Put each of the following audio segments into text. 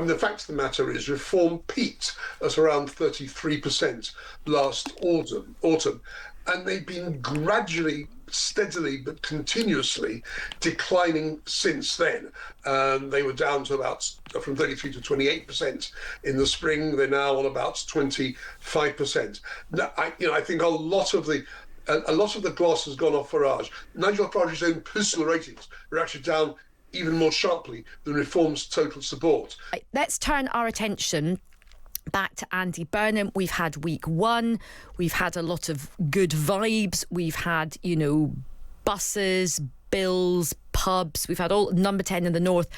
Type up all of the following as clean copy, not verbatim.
mean, the fact of the matter is reform peaked at around 33% last autumn, and they've been gradually, steadily but continuously declining since then. They were down to from 33 to 28% in the spring. They're now on about 25%. Now, I think a lot of the gloss has gone off Farage. Nigel Farage's own personal ratings are actually down even more sharply than Reform's total support. Let's turn our attention back to Andy Burnham. We've had week one. We've had a lot of good vibes. We've had, buses, bills, pubs. We've had all number 10 in the north.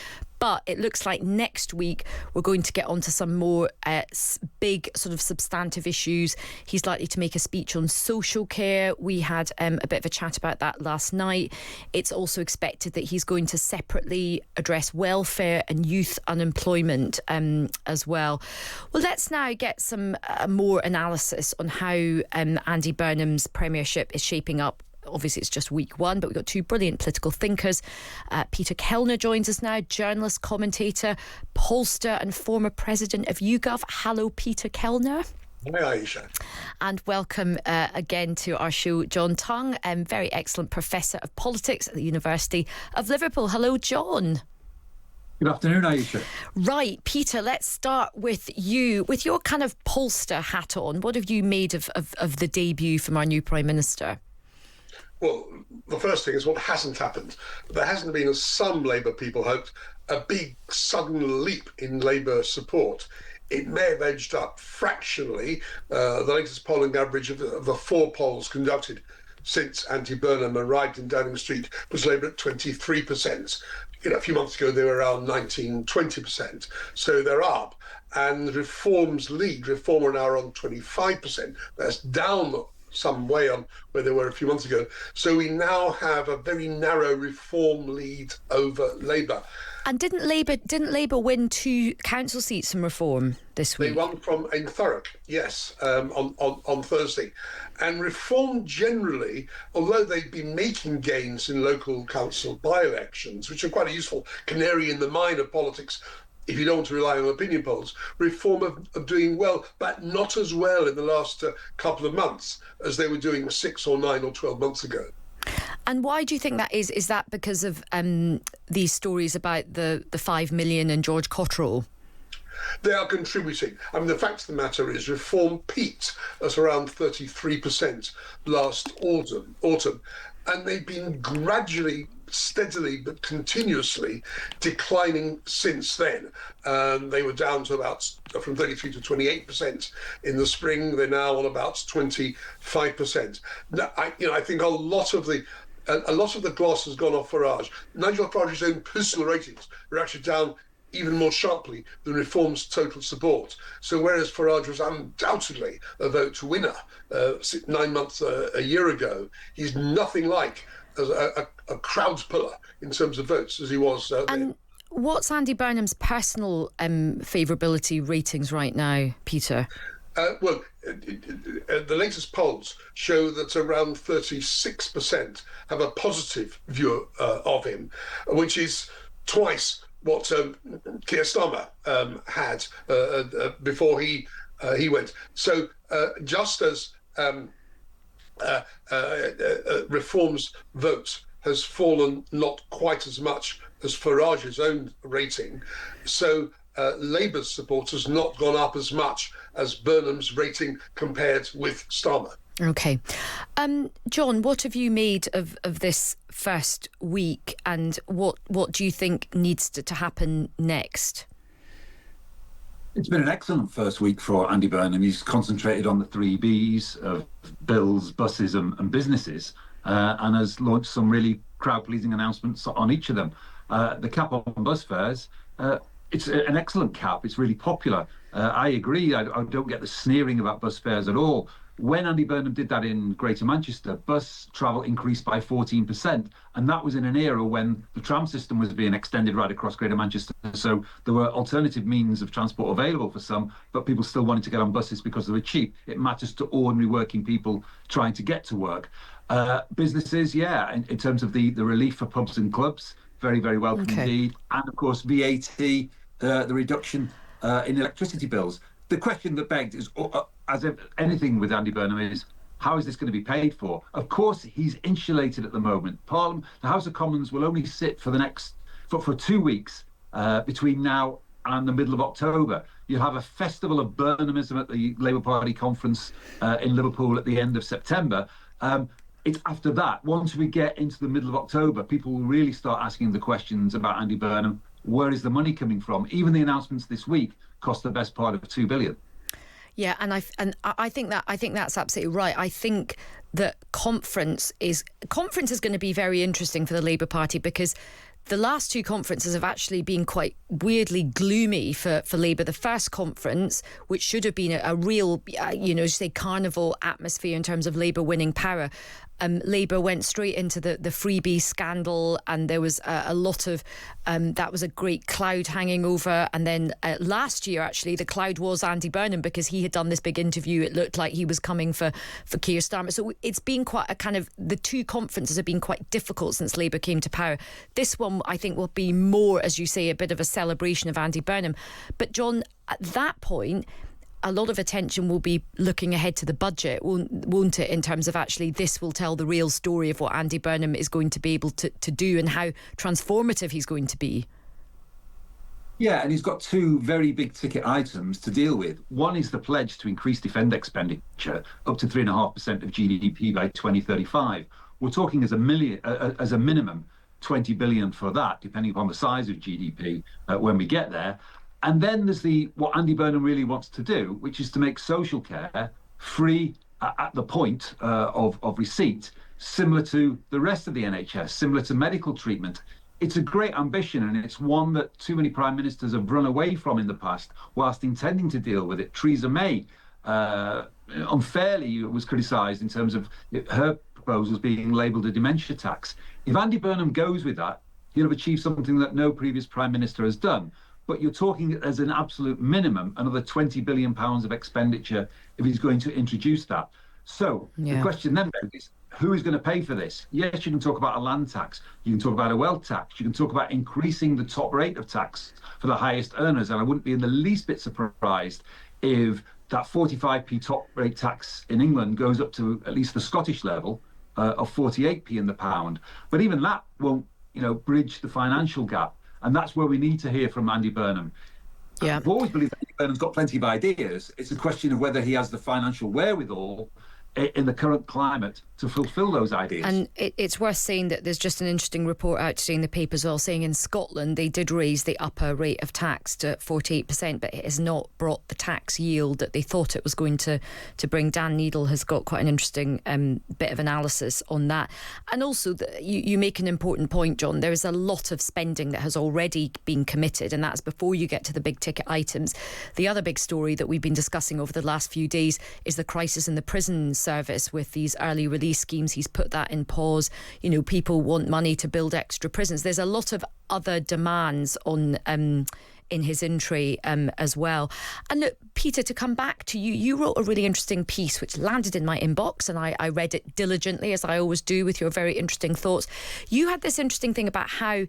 But it looks like next week we're going to get onto some more big sort of substantive issues. He's likely to make a speech on social care. We had a bit of a chat about that last night. It's also expected that he's going to separately address welfare and youth unemployment as well. Well, let's now get some more analysis on how Andy Burnham's premiership is shaping up. Obviously, it's just week one, but we've got two brilliant political thinkers. Peter Kellner joins us now, journalist, commentator, pollster and former president of YouGov. Hello, Peter Kellner. Hi, Ayesha. And welcome again to our show, Jon Tongue, very excellent professor of politics at the University of Liverpool. Hello, Jon. Good afternoon, Ayesha. Right, Peter, let's start with you. With your kind of pollster hat on, what have you made of the debut from our new Prime Minister? Well, the first thing is what hasn't happened. There hasn't been, as some Labour people hoped, a big sudden leap in Labour support. It may have edged up fractionally. The latest polling average of the four polls conducted since Andy Burnham arrived in Downing Street was Labour at 23%. A few months ago, they were around 19-20%. So they're up. And Reform's lead, Reform are now on 25%. That's down some way on where they were a few months ago. So we now have a very narrow Reform lead over Labour. And didn't Labour win 2 council seats from Reform this week? They won in Thurrock, yes, on Thursday. And Reform generally, although they've been making gains in local council by-elections, which are quite a useful canary in the mine of politics, if you don't want to rely on opinion polls, Reform are doing well, but not as well in the last couple of months as they were doing 6 or 9 or 12 months ago. And why do you think that is? Is that because of these stories about the 5 million and George Cotterill? They are contributing. I mean, the fact of the matter is Reform peaked at around 33% last autumn, and they've been gradually, steadily but continuously declining since then. They were down to from 33 to 28% in the spring. They're now on about 25%. Now, I think a lot of the gloss has gone off Farage. Nigel Farage's own personal ratings are actually down even more sharply than Reform's total support. So whereas Farage was undoubtedly a vote winner 9 months, a year ago, he's nothing like a crowd puller in terms of votes as he was then. What's Andy Burnham's personal favourability ratings right now, Peter? Well, the latest polls show that around 36% have a positive view of him, which is twice what Keir Starmer had before he went. So just as Reform's vote has fallen not quite as much as Farage's own rating, so Labour's support has not gone up as much as Burnham's rating compared with Starmer. Okay. Jon, what have you made of this first week, and what do you think needs to happen next? It's been an excellent first week for Andy Burnham. He's concentrated on the 3 Bs of bills, buses and businesses, and has launched some really crowd-pleasing announcements on each of them. The cap on bus fares, it's an excellent cap. It's really popular. I agree. I don't get the sneering about bus fares at all. When Andy Burnham did that in Greater Manchester, bus travel increased by 14%, and that was in an era when the tram system was being extended right across Greater Manchester. So there were alternative means of transport available for some, but people still wanted to get on buses because they were cheap. It matters to ordinary working people trying to get to work. Businesses, yeah, in terms of the relief for pubs and clubs, very, very welcome indeed. And of course, VAT the reduction in electricity bills. The question that begged is, as if anything with Andy Burnham, is how is this going to be paid for? Of course, he's insulated at the moment. Parliament, the House of Commons will only sit for 2 weeks between now and the middle of October. You have a festival of Burnhamism at the Labour Party conference in Liverpool at the end of September. It's after that, once we get into the middle of October, people will really start asking the questions about Andy Burnham. Where is the money coming from? Even the announcements this week cost the best part of $2 billion. Yeah, and I think that's absolutely right. I think that conference is going to be very interesting for the Labour Party, because the last two conferences have actually been quite weirdly gloomy for Labour. The first conference, which should have been a real, carnival atmosphere in terms of Labour winning power, Labour went straight into the freebie scandal, and there was a lot of that was a great cloud hanging over. And then last year, actually, the cloud was Andy Burnham, because he had done this big interview. It looked like he was coming for Keir Starmer. So it's been quite a kind of, the two conferences have been quite difficult since Labour came to power. This one, I think, will be more, as you say, a bit of a celebration of Andy Burnham. But John, at that point, a lot of attention will be looking ahead to the budget, won't it, in terms of actually this will tell the real story of what Andy Burnham is going to be able to do and how transformative he's going to be. Yeah, and he's got two very big ticket items to deal with. One is the pledge to increase defence expenditure up to 3.5% of GDP by 2035. We're talking as a minimum 20 billion for that, depending upon the size of GDP when we get there. And then there's what Andy Burnham really wants to do, which is to make social care free at the point of receipt, similar to the rest of the NHS, similar to medical treatment. It's a great ambition, and it's one that too many prime ministers have run away from in the past whilst intending to deal with it. Theresa May unfairly was criticised in terms of her proposals being labelled a dementia tax. If Andy Burnham goes with that, he'll have achieved something that no previous prime minister has done. But you're talking as an absolute minimum, another £20 billion of expenditure if he's going to introduce that. So the question then is, who is going to pay for this? Yes, you can talk about a land tax. You can talk about a wealth tax. You can talk about increasing the top rate of tax for the highest earners. And I wouldn't be in the least bit surprised if that 45p top rate tax in England goes up to at least the Scottish level of 48p in the pound. But even that won't, bridge the financial gap. And that's where we need to hear from Andy Burnham. Yeah. I've always believed that Andy Burnham's got plenty of ideas. It's a question of whether he has the financial wherewithal in the current climate to fulfil those ideas. And it's worth saying that there's just an interesting report out today in the paper as well, saying in Scotland they did raise the upper rate of tax to 48%, but it has not brought the tax yield that they thought it was going to bring. Dan Needle has got quite an interesting bit of analysis on that. And also, you make an important point, John. There is a lot of spending that has already been committed, and that's before you get to the big ticket items. The other big story that we've been discussing over the last few days is the crisis in the prison service with these early release schemes. He's put that in pause. People want money to build extra prisons. There's a lot of other demands on in his entry as well. And look, Peter, to come back to you, you wrote a really interesting piece which landed in my inbox, and I read it diligently, as I always do, with your very interesting thoughts. You had this interesting thing about how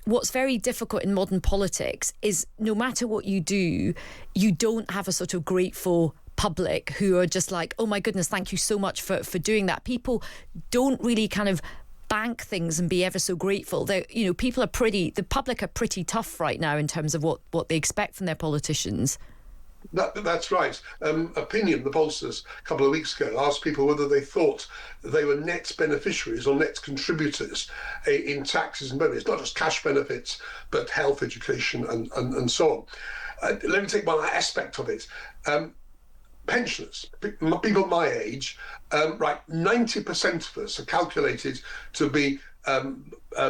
what's very difficult in modern politics is no matter what you do, you don't have a sort of grateful public who are just like, oh my goodness, thank you so much for doing that. People don't really kind of bank things and be ever so grateful. The public are pretty tough right now in terms of what they expect from their politicians. That's right. Opinion, the pollsters, a couple of weeks ago, asked people whether they thought they were net beneficiaries or net contributors in taxes and benefits, not just cash benefits, but health, education, and so on. Let me take one aspect of it. Pensioners, people my age, 90% of us are calculated to be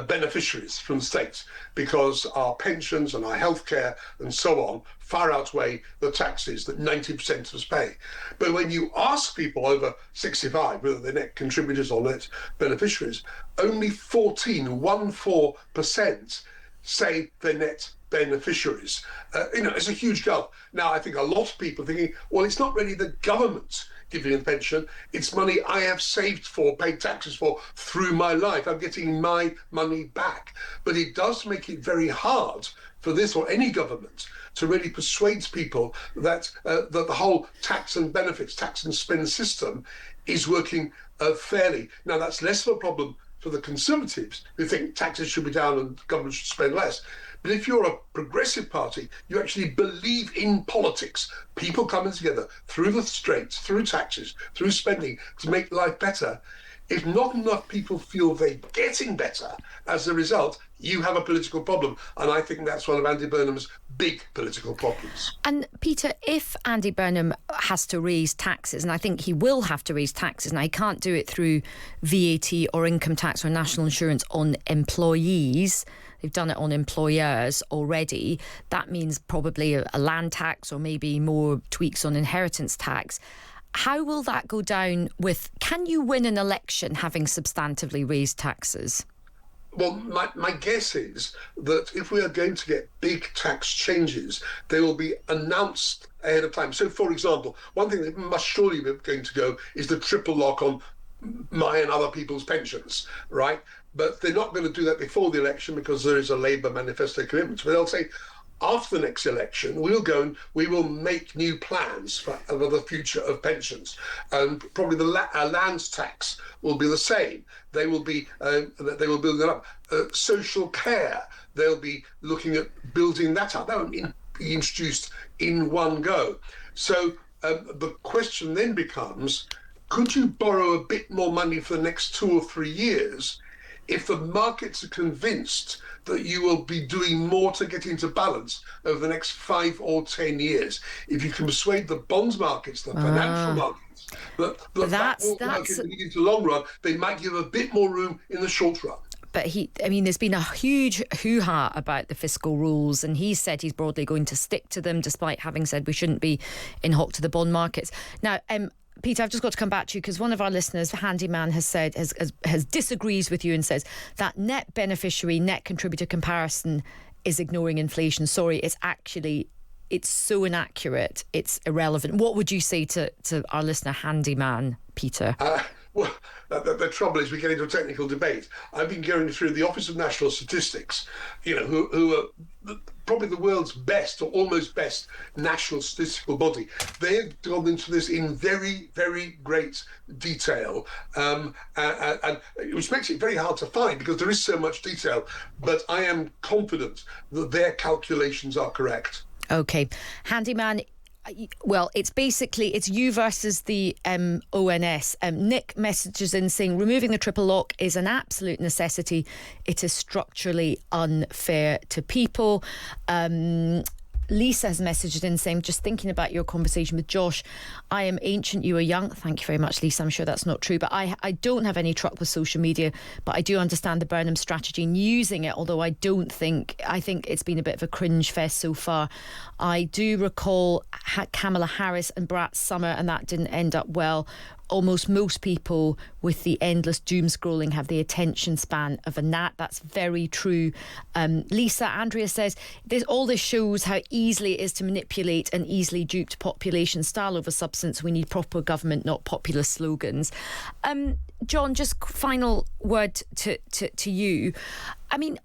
beneficiaries from the state because our pensions and our healthcare and so on far outweigh the taxes that 90% of us pay. But when you ask people over 65 whether they're net contributors or net beneficiaries, only 14% say they're net beneficiaries. It's a huge gulf. Now, I think a lot of people are thinking, well, it's not really the government giving a pension. It's money I have saved for, paid taxes for through my life. I'm getting my money back. But it does make it very hard for this or any government to really persuade people that the whole tax and benefits, tax and spend system is working fairly. Now, that's less of a problem for the Conservatives, who think taxes should be down and government should spend less. But if you're a progressive party, you actually believe in politics, people coming together through the straits, through taxes, through spending to make life better. If not enough people feel they're getting better as a result, you have a political problem. And I think that's one of Andy Burnham's big political problems. And Peter, if Andy Burnham has to raise taxes, and I think he will have to raise taxes, and he can't do it through VAT or income tax or national insurance on employees, they've done it on employers already, that means probably a land tax or maybe more tweaks on inheritance tax. How will that go down can you win an election having substantively raised taxes? Well, my guess is that if we are going to get big tax changes, they will be announced ahead of time. So, for example, one thing that must surely be going to go is the triple lock on my and other people's pensions, right? But they're not going to do that before the election because there is a Labour manifesto commitment. But they'll say, after the next election, we'll go and we will make new plans for the future of pensions. And probably the land tax will be the same. They will build it up. Social care, they'll be looking at building that up. That won't be introduced in one go. So the question then becomes, could you borrow a bit more money for the next 2 or 3 years if the markets are convinced that you will be doing more to get into balance over the next 5 or 10 years? If you can persuade the bonds markets, the financial markets, that will work in the medium to long run, they might give a bit more room in the short run. But there's been a huge hoo-ha about the fiscal rules, and he said he's broadly going to stick to them, despite having said we shouldn't be in hock to the bond markets. Now, Peter, I've just got to come back to you because one of our listeners, Handyman, has disagrees with you and says that net beneficiary, net contributor comparison is ignoring inflation. Sorry, it's so inaccurate, it's irrelevant. What would you say to our listener, Handyman, Peter? Well, the trouble is we get into a technical debate. I've been going through the Office of National Statistics, who are probably the world's best or almost best national statistical body. They've gone into this in very, very great detail, and which makes it very hard to find because there is so much detail. But I am confident that their calculations are correct. Okay. Handyman, well, it's you versus the ONS. Nick messages in saying removing the triple lock is an absolute necessity. It is structurally unfair to people. Lisa has messaged in saying, just thinking about your conversation with Josh, I am ancient, you are young. Thank you very much, Lisa. I'm sure that's not true, but I don't have any truck with social media, but I do understand the Burnham strategy in using it, although I think it's been a bit of a cringe fest so far. I do recall Kamala Harris and Brat Summer, and that didn't end up well. Almost most people with the endless doom scrolling have the attention span of a gnat. That's very true. Lisa, Andrea says, all this shows how easily it is to manipulate an easily duped population. Style over substance. We need proper government, not populist slogans. John, just final word to you. I mean,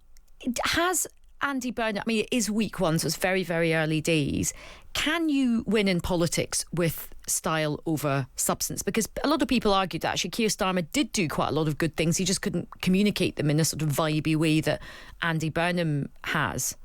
has Andy Burnham, it is week one, so it's very, very early days. Can you win in politics with style over substance? Because a lot of people argued that actually Keir Starmer did do quite a lot of good things. He just couldn't communicate them in a sort of vibey way that Andy Burnham has.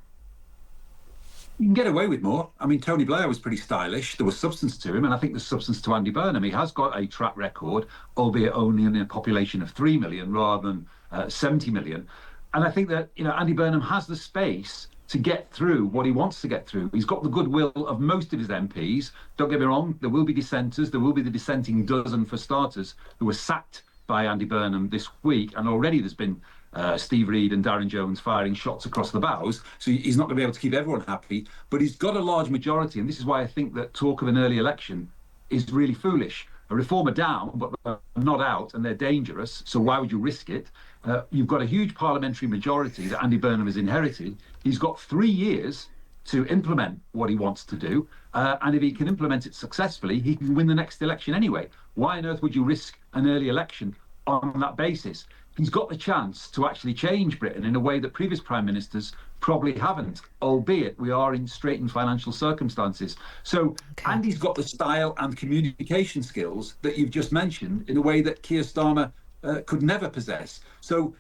You can get away with more. Tony Blair was pretty stylish. There was substance to him, and I think there's substance to Andy Burnham. He has got a track record, albeit only in a population of 3 million rather than 70 million. And I think that, Andy Burnham has the space to get through what he wants to get through. He's got the goodwill of most of his MPs. Don't get me wrong, there will be dissenters. There will be the dissenting dozen, for starters, who were sacked by Andy Burnham this week. And already there's been Steve Reid and Darren Jones firing shots across the bows. So he's not going to be able to keep everyone happy. But he's got a large majority. And this is why I think that talk of an early election is really foolish. reform are down, but they're not out, and they're dangerous. So why would you risk it? You've got a huge parliamentary majority that Andy Burnham has inherited. He's got 3 years to implement what he wants to do. And if he can implement it successfully, he can win the next election anyway. Why on earth would you risk an early election on that basis? He's got the chance to actually change Britain in a way that previous prime ministers probably haven't, albeit we are in straitened financial circumstances. So Andy's got the style and communication skills that you've just mentioned in a way that Keir Starmer could never possess. So,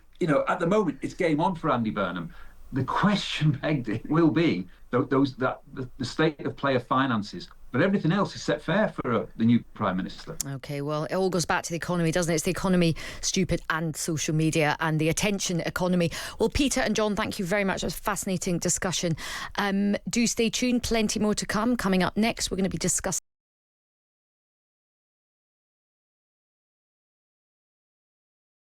at the moment, it's game on for Andy Burnham. The question begged it will be the state of play of finances. But everything else is set fair for the new Prime Minister. OK, well, it all goes back to the economy, doesn't it? It's the economy, stupid, and social media and the attention economy. Well, Peter and Jon, thank you very much. It was a fascinating discussion. Do stay tuned. Plenty more to come. Coming up next, we're going to be discussing